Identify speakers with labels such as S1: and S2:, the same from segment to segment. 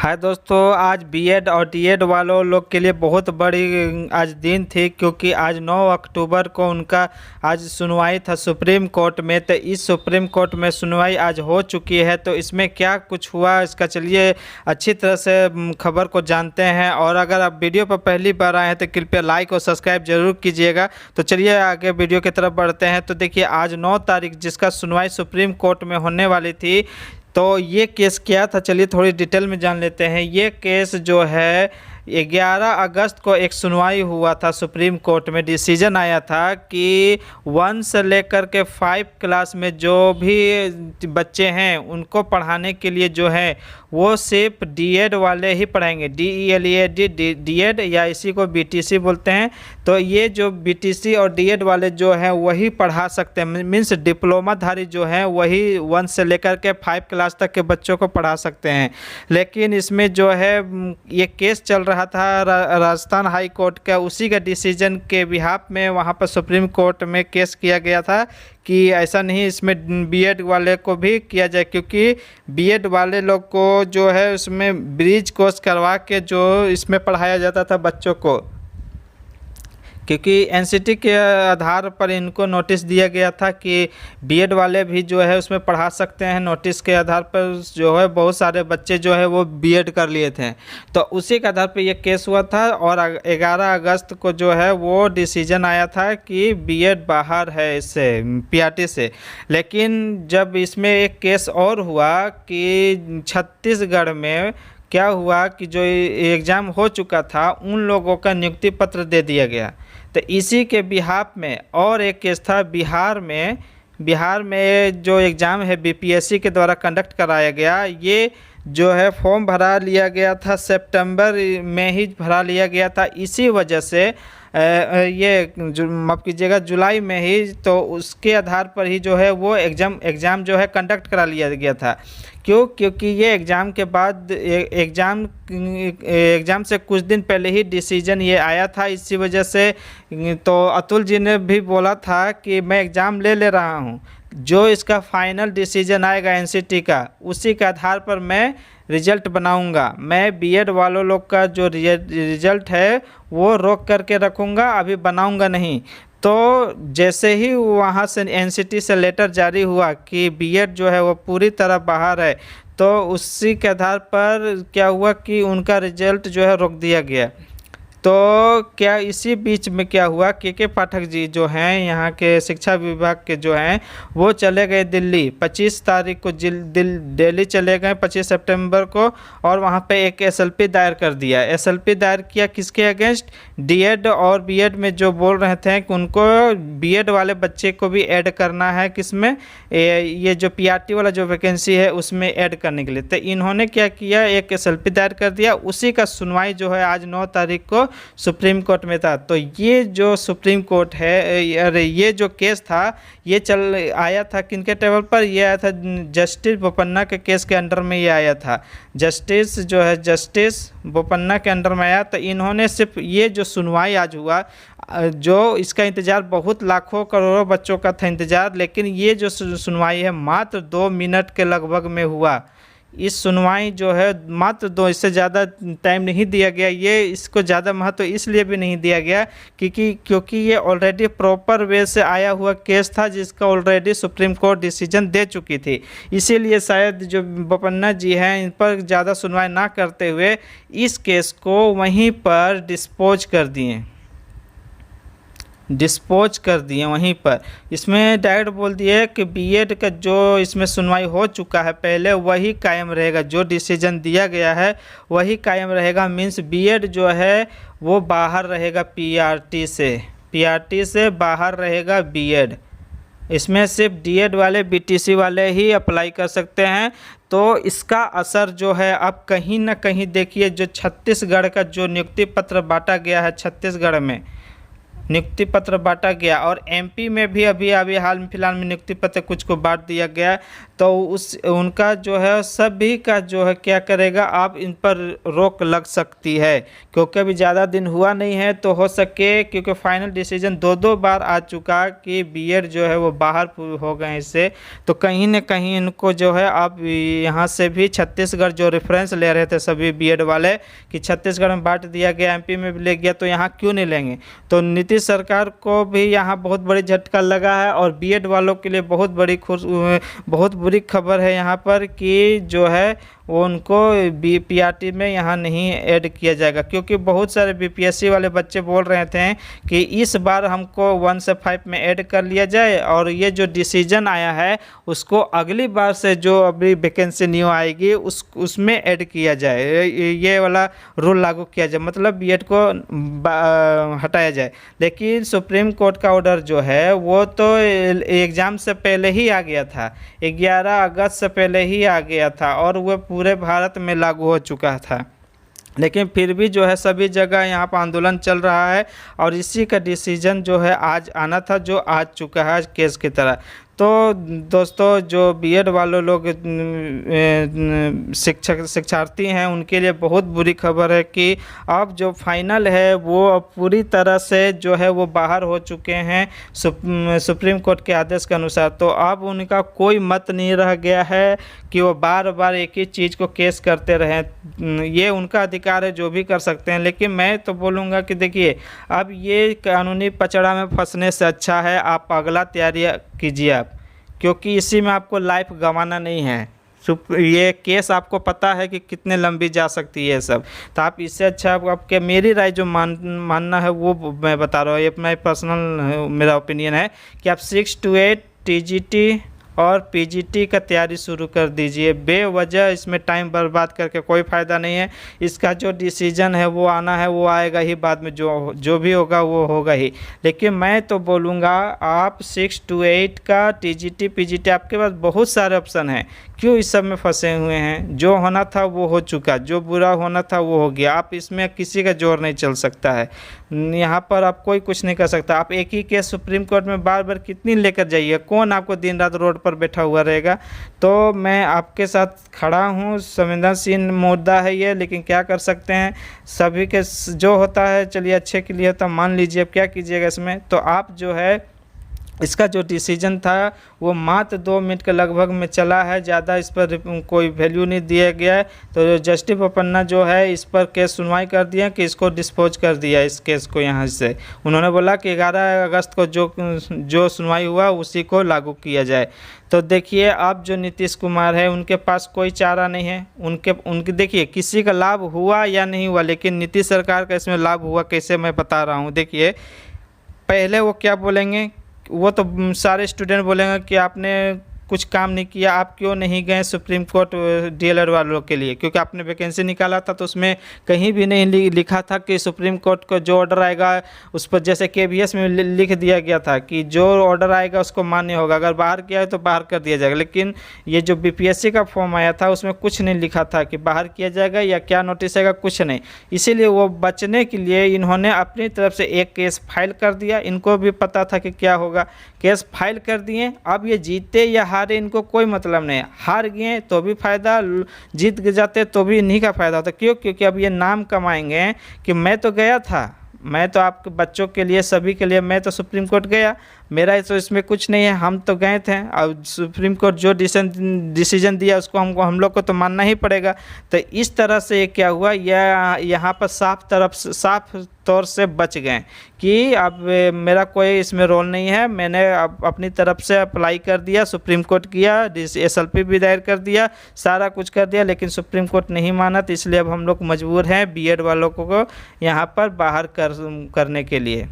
S1: हाय दोस्तों, आज बीएड और डीएड वालों लोग के लिए बहुत बड़ी आज दिन थी, क्योंकि आज 9 अक्टूबर को उनका आज सुनवाई था सुप्रीम कोर्ट में। तो इस सुप्रीम कोर्ट में सुनवाई आज हो चुकी है। तो इसमें क्या कुछ हुआ, इसका चलिए अच्छी तरह से खबर को जानते हैं। और अगर आप वीडियो पर पहली बार आए हैं तो कृपया लाइक और सब्सक्राइब जरूर कीजिएगा। तो चलिए आगे वीडियो की तरफ बढ़ते हैं। तो देखिए, आज 9 तारीख जिसका सुनवाई सुप्रीम कोर्ट में होने वाली थी, तो ये केस क्या था, चलिए थोड़ी डिटेल में जान लेते हैं। ये केस जो है 11 अगस्त को एक सुनवाई हुआ था सुप्रीम कोर्ट में। डिसीजन आया था कि 1 से लेकर के 5 क्लास में जो भी बच्चे हैं उनको पढ़ाने के लिए जो है वो सिर्फ डीएड वाले ही पढ़ाएंगे। DELED डीएड, या इसी को बीटीसी बोलते हैं। तो ये जो बीटीसी और डीएड वाले जो हैं वही पढ़ा सकते हैं, मीन्स डिप्लोमाधारी जो हैं वही 1 से लेकर के 5 क्लास तक के बच्चों को पढ़ा सकते हैं। लेकिन इसमें जो है ये केस चल रहा था राजस्थान हाई कोर्ट का, उसी का डिसीजन के बिहाफ में वहाँ पर सुप्रीम कोर्ट में केस किया गया था कि ऐसा नहीं, इसमें बीएड वाले को भी किया जाए। क्योंकि बीएड वाले लोग को जो है उसमें ब्रिज कोर्स करवा के जो इसमें पढ़ाया जाता था बच्चों को, क्योंकि एनसीटी के आधार पर इनको नोटिस दिया गया था कि बीएड वाले भी जो है उसमें पढ़ा सकते हैं। नोटिस के आधार पर जो है बहुत सारे बच्चे जो है वो बीएड कर लिए थे। तो उसी के आधार पर ये केस हुआ था। और 11 अगस्त को जो है वो डिसीजन आया था कि बीएड बाहर है इससे, पीआरटी से। लेकिन जब इसमें एक केस और हुआ कि छत्तीसगढ़ में क्या हुआ कि जो एग्ज़ाम हो चुका था उन लोगों का नियुक्ति पत्र दे दिया गया। तो इसी के बिहाफ में और एक केस था बिहार में जो एग्ज़ाम है बीपीएससी के द्वारा कंडक्ट कराया गया। ये जो है फॉर्म भरा लिया गया था, सितंबर में ही भरा लिया गया था। इसी वजह से ये माफ़ कीजिएगा जुलाई में ही, तो उसके आधार पर ही जो है वो एग्ज़ाम जो है कंडक्ट करा लिया गया था। क्योंकि ये एग्ज़ाम के बाद एग्ज़ाम से कुछ दिन पहले ही डिसीजन ये आया था। इसी वजह से तो अतुल जी ने भी बोला था कि मैं एग्ज़ाम ले रहा हूँ, जो इसका फाइनल डिसीजन आएगा एनसीटी का उसी के आधार पर मैं रिज़ल्ट बनाऊंगा। मैं बीएड वालों लोग का जो रिज़ल्ट है वो रोक करके रखूँगा, अभी बनाऊंगा नहीं। तो जैसे ही वहाँ से एनसीटी से लेटर जारी हुआ कि बीएड जो है वो पूरी तरह बाहर है, तो उसी के आधार पर क्या हुआ कि उनका रिज़ल्ट जो है रोक दिया गया। तो क्या इसी बीच में क्या हुआ, के पाठक जी जो हैं यहाँ के शिक्षा विभाग के जो हैं वो चले गए दिल्ली। 25 तारीख को दिल्ली चले गए, 25 सितंबर को। और वहाँ पे एक एसएलपी दायर कर दिया। एसएलपी दायर किया किसके अगेंस्ट? डीएड और बीएड में जो बोल रहे थे कि उनको बीएड वाले बच्चे को भी ऐड करना है, किसमें, ये जो पीआरटी वाला जो वैकेंसी है उसमें ऐड करने के लिए। तो इन्होंने क्या किया, एक एसएलपी दायर कर दिया। उसी का सुनवाई जो है आज 9 तारीख को सुप्रीम कोर्ट में था। तो ये जो सुप्रीम कोर्ट है, अरे ये जो केस था ये चल आया था किनके टेबल पर? ये आया था जस्टिस बोपन्ना के केस के अंडर में ये आया था। जस्टिस बोपन्ना के अंडर में आया। तो इन्होंने सिर्फ ये जो सुनवाई आज हुआ, जो इसका इंतज़ार बहुत लाखों करोड़ों बच्चों का था इंतज़ार, लेकिन ये जो सुनवाई है मात्र 2 मिनट के लगभग में हुआ। इस सुनवाई जो है मात्र 2, इससे ज़्यादा टाइम नहीं दिया गया। ये इसको ज़्यादा महत्व इसलिए भी नहीं दिया गया क्योंकि ये ऑलरेडी प्रॉपर वे से आया हुआ केस था, जिसका ऑलरेडी सुप्रीम कोर्ट डिसीजन दे चुकी थी। इसीलिए शायद जो बोपन्ना जी हैं इन पर ज़्यादा सुनवाई ना करते हुए इस केस को वहीं पर डिस्पोज कर दिए वहीं पर। इसमें डायरेक्ट बोल दिए कि बीएड का जो इसमें सुनवाई हो चुका है पहले वही कायम रहेगा, जो डिसीजन दिया गया है वही कायम रहेगा। मीन्स बीएड जो है वो बाहर रहेगा पीआरटी से बाहर रहेगा बीएड। इसमें सिर्फ डीएड वाले बीटीसी वाले ही अप्लाई कर सकते हैं। तो इसका असर जो है अब कहीं ना कहीं देखिए, जो छत्तीसगढ़ का जो नियुक्ति पत्र बांटा गया है छत्तीसगढ़ में, नियुक्ति पत्र बांटा गया। और एमपी में भी अभी अभी हाल में फिलहाल में नियुक्ति पत्र कुछ को बांट दिया गया। तो उस उनका जो है सभी का जो है क्या करेगा, आप इन पर रोक लग सकती है, क्योंकि अभी ज़्यादा दिन हुआ नहीं है। तो हो सके, क्योंकि फाइनल डिसीजन दो बार आ चुका कि बीएड जो है वो बाहर हो गए इससे, तो कहीं न कहीं इनको जो है अब यहाँ से भी छत्तीसगढ़ जो रेफरेंस ले रहे थे सभी बीएड वाले कि छत्तीसगढ़ में बांट दिया गया, एमपी में भी ले गया, तो यहाँ क्यों नहीं लेंगे। तो नीतीश सरकार को भी यहाँ बहुत बड़ी झटका लगा है। और बीएड वालों के लिए बहुत बुरी खबर है यहाँ पर कि जो है वो उनको बीपीआरटी में यहाँ नहीं ऐड किया जाएगा, क्योंकि बहुत सारे बीपीएससी वाले बच्चे बोल रहे थे कि इस बार हमको 1 से 5 में ऐड कर लिया जाए, और ये जो डिसीजन आया है उसको अगली बार से जो अभी वैकेंसी न्यू आएगी उसमें ऐड किया जाए, ये वाला रूल लागू किया जाए, मतलब बीएड को हटाया जाए। लेकिन सुप्रीम कोर्ट का ऑर्डर जो है वो तो एग्ज़ाम से पहले ही आ गया था, 11 अगस्त से पहले ही आ गया था, और वह पूरे भारत में लागू हो चुका था। लेकिन फिर भी जो है सभी जगह यहाँ पर आंदोलन चल रहा है, और इसी का डिसीजन जो है आज आना था, जो आ चुका है केस की तरह। तो दोस्तों, जो बीएड वालों लोग शिक्षार्थी हैं उनके लिए बहुत बुरी खबर है कि अब जो फाइनल है वो अब पूरी तरह से जो है वो बाहर हो चुके हैं सुप्रीम कोर्ट के आदेश के अनुसार। तो अब उनका कोई मत नहीं रह गया है कि वो बार बार एक ही चीज़ को केस करते रहें। ये उनका अधिकार है, जो भी कर सकते हैं। लेकिन मैं तो बोलूँगा कि देखिए, अब ये कानूनी पचड़ा में फंसने से अच्छा है आप अगला तैयारी कीजिए आप, क्योंकि इसी में आपको लाइफ गंवाना नहीं है। ये केस आपको पता है कि कितने लंबी जा सकती है सब, तो आप इससे अच्छा आपके मेरी राय जो मानना है वो मैं बता रहा हूँ, ये अपना पर्सनल मेरा ओपिनियन है कि आप 6 to 8 टीजीटी और पीजीटी का तैयारी शुरू कर दीजिए। बेवजह इसमें टाइम बर्बाद करके कोई फ़ायदा नहीं है। इसका जो डिसीजन है वो आना है, वो आएगा ही बाद में, जो भी होगा वो होगा ही। लेकिन मैं तो बोलूँगा आप 6 to 8 का टीजीटी पीजीटी, आपके पास बहुत सारे ऑप्शन हैं, क्यों इस सब में फंसे हुए हैं। जो होना था वो हो चुका, जो बुरा होना था वो हो गया। आप इसमें किसी का जोर नहीं चल सकता है, यहाँ पर आप कोई कुछ नहीं कर सकता। आप एक ही केस सुप्रीम कोर्ट में बार बार कितनी लेकर जाइए, कौन आपको दिन रात रोड पर बैठा हुआ रहेगा। तो मैं आपके साथ खड़ा हूँ, संवेदनशील मुद्दा है ये, लेकिन क्या कर सकते हैं, सभी के जो होता है चलिए अच्छे के लिए होता, मान लीजिए। अब क्या कीजिएगा इसमें, तो आप जो है इसका जो डिसीजन था वो मात्र 2 मिनट के लगभग में चला है, ज़्यादा इस पर कोई वैल्यू नहीं दिया गया है। तो जस्टिस बोपन्ना जो है इस पर केस सुनवाई कर दिया कि इसको डिस्पोज कर दिया इस केस को। यहाँ से उन्होंने बोला कि 11 अगस्त को जो सुनवाई हुआ उसी को लागू किया जाए। तो देखिए, अब जो नीतीश कुमार है उनके पास कोई चारा नहीं है। उनके देखिए किसी का लाभ हुआ या नहीं हुआ, लेकिन नीतीश सरकार का इसमें लाभ हुआ कैसे, मैं बता रहा हूँ। देखिए, पहले वो क्या बोलेंगे, वो तो सारे स्टूडेंट बोलेंगे कि आपने कुछ काम नहीं किया, आप क्यों नहीं गए सुप्रीम कोर्ट डीएलएड वालों के लिए, क्योंकि आपने वैकेंसी निकाला था तो उसमें कहीं भी नहीं लिखा था कि सुप्रीम कोर्ट को जो ऑर्डर आएगा उस पर, जैसे केवीएस में लिख दिया गया था कि जो ऑर्डर आएगा उसको मान्य होगा, अगर बाहर किया है तो बाहर कर दिया जाएगा। लेकिन ये जो बीपीएससी का फॉर्म आया था उसमें कुछ नहीं लिखा था कि बाहर किया जाएगा या क्या नोटिस आएगा, कुछ नहीं। इसीलिए वो बचने के लिए इन्होंने अपनी तरफ से एक केस फाइल कर दिया। इनको भी पता था कि क्या होगा, केस फाइल कर दिए। अब ये जीते या हारे इनको कोई मतलब नहीं है, हार गए तो भी फ़ायदा, जीत जाते तो भी इन्हीं का फ़ायदा होता। क्यों? क्योंकि अब ये नाम कमाएंगे कि मैं तो गया था, मैं तो आपके बच्चों के लिए सभी के लिए मैं तो सुप्रीम कोर्ट गया, मेरा तो इसमें कुछ नहीं है, हम तो गए थे। और सुप्रीम कोर्ट जो डिसीजन दिया उसको हम लोग को तो मानना ही पड़ेगा। तो इस तरह से ये क्या हुआ, यहाँ पर साफ तौर से बच गए कि अब मेरा कोई इसमें रोल नहीं है, मैंने अपनी तरफ से अप्लाई कर दिया, सुप्रीम कोर्ट किया, एसएलपी भी दायर कर दिया, सारा कुछ कर दिया, लेकिन सुप्रीम कोर्ट नहीं माना। तो इसलिए अब हम लोग मजबूर हैं बीएड वालों को यहाँ पर बाहर करने के लिए।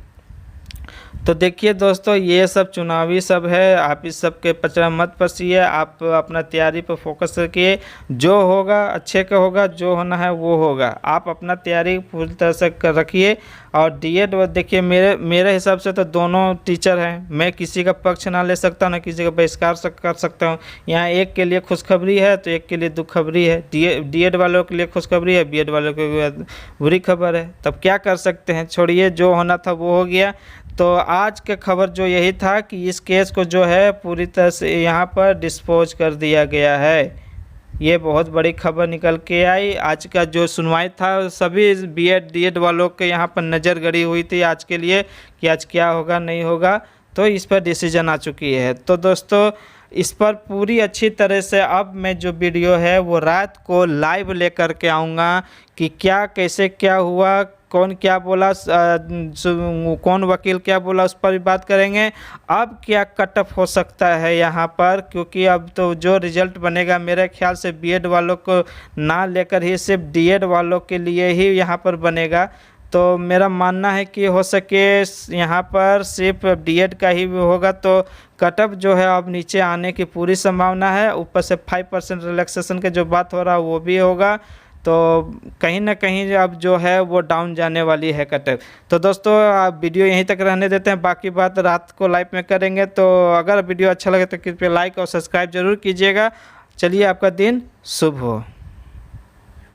S1: तो देखिए दोस्तों, ये सब चुनावी सब है, आप इस सब के पचड़ा मत फंसिए, आप अपना तैयारी पर फोकस रखिए। जो होगा अच्छे का होगा, जो होना है वो होगा। आप अपना तैयारी पूरी तरह से रखिए। और डीएड देखिए, मेरे हिसाब से तो दोनों टीचर हैं, मैं किसी का पक्ष ना ले सकता, ना किसी का बहिष्कार कर सकता हूँ। यहाँ एक के लिए खुशखबरी है तो एक के लिए दुखखबरी है। डीएड वालों के लिए खुशखबरी है, बीएड वालों के लिए बुरी खबर है। तब क्या कर सकते हैं, छोड़िए, जो होना था वो हो गया। तो आज का खबर जो यही था कि इस केस को जो है पूरी तरह से यहाँ पर डिस्पोज कर दिया गया है। ये बहुत बड़ी खबर निकल के आई। आज का जो सुनवाई था सभी बीएड डीएड वालों के यहाँ पर नज़र गड़ी हुई थी आज के लिए कि आज क्या होगा नहीं होगा, तो इस पर डिसीजन आ चुकी है। तो दोस्तों इस पर पूरी अच्छी तरह से अब मैं जो वीडियो है वो रात को लाइव लेकर के आऊँगा कि क्या कैसे क्या हुआ, कौन क्या बोला, कौन वकील क्या बोला, उस पर भी बात करेंगे। अब क्या कट ऑफ हो सकता है यहाँ पर, क्योंकि अब तो जो रिज़ल्ट बनेगा मेरे ख्याल से बीएड वालों को ना लेकर ही सिर्फ डीएड वालों के लिए ही यहाँ पर बनेगा। तो मेरा मानना है कि हो सके यहाँ पर सिर्फ डीएड का ही होगा, तो कट ऑफ जो है अब नीचे आने की पूरी संभावना है। ऊपर से 5% रिलैक्सेशन के जो बात हो रहा है वो भी होगा, तो कहीं ना कहीं अब जो है वो डाउन जाने वाली है कट ऑफ। तो दोस्तों आप वीडियो यहीं तक रहने देते हैं, बाकी बात रात को लाइव में करेंगे। तो अगर वीडियो अच्छा लगे तो कृपया लाइक और सब्सक्राइब जरूर कीजिएगा। चलिए आपका दिन शुभ हो।